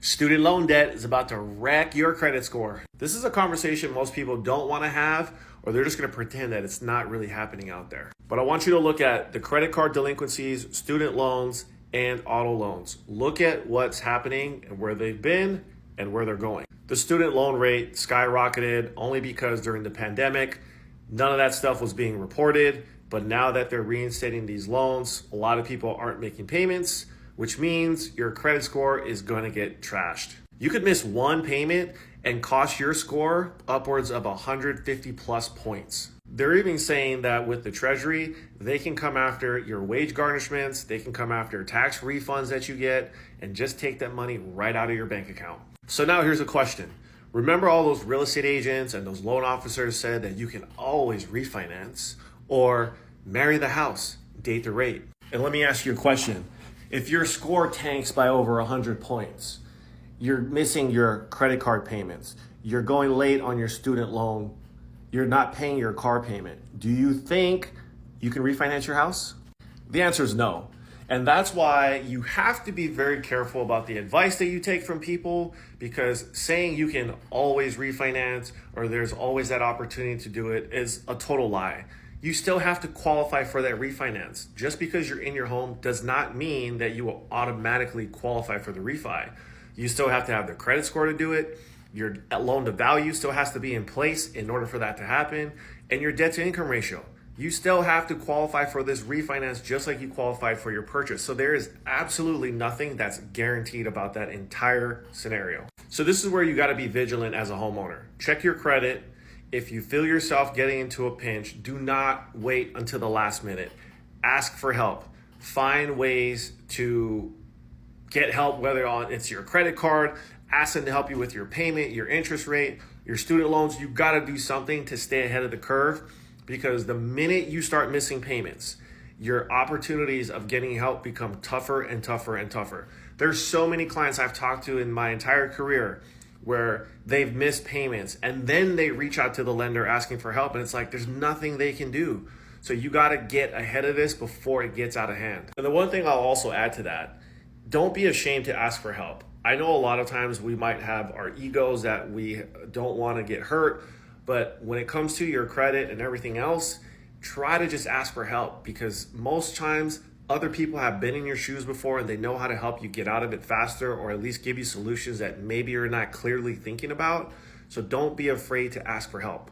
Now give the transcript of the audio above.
Student loan debt is about to wreck your credit score. This is a conversation most people don't want to have, or they're just going to pretend that it's not really happening out there. But I want you to look at the credit card delinquencies, student loans, and auto loans. Look at what's happening and where they've been and where they're going. The student loan rate skyrocketed only because during the pandemic, none of that stuff was being reported. But now that they're reinstating these loans, a lot of people aren't making payments, which means your credit score is going to get trashed. You could miss one payment and cost your score upwards of 150 plus points. They're even saying that with the Treasury, they can come after your wage garnishments, they can come after tax refunds that you get, and just take that money right out of your bank account. So now here's a question. Remember all those real estate agents and those loan officers said that you can always refinance or marry the house, date the rate. And let me ask you a question. If your score tanks by over 100 points, you're missing your credit card payments, you're going late on your student loan, you're not paying your car payment, do you think you can refinance your house? The answer is no. And that's why you have to be very careful about the advice that you take from people, because saying you can always refinance or there's always that opportunity to do it is a total lie. You still have to qualify for that refinance. Just because you're in your home does not mean that you will automatically qualify for the refi. You still have to have the credit score to do it. Your loan to value still has to be in place in order for that to happen. And your debt to income ratio. You still have to qualify for this refinance just like you qualified for your purchase. So there is absolutely nothing that's guaranteed about that entire scenario. So this is where you got to be vigilant as a homeowner. Check your credit. If you feel yourself getting into a pinch, do not wait until the last minute. Ask for help. Find ways to get help, whether it's your credit card, ask them to help you with your payment, your interest rate, your student loans. You got to do something to stay ahead of the curve, because the minute you start missing payments, your opportunities of getting help become tougher and tougher and tougher. There's so many clients I've talked to in my entire career where they've missed payments and then they reach out to the lender asking for help, and it's like there's nothing they can do. So you got to get ahead of this before it gets out of hand. And the one thing I'll also add to that, don't be ashamed to ask for help. I know a lot of times we might have our egos that we don't want to get hurt, but when it comes to your credit and everything else, try to just ask for help, because most times other people have been in your shoes before and they know how to help you get out of it faster, or at least give you solutions that maybe you're not clearly thinking about. So don't be afraid to ask for help.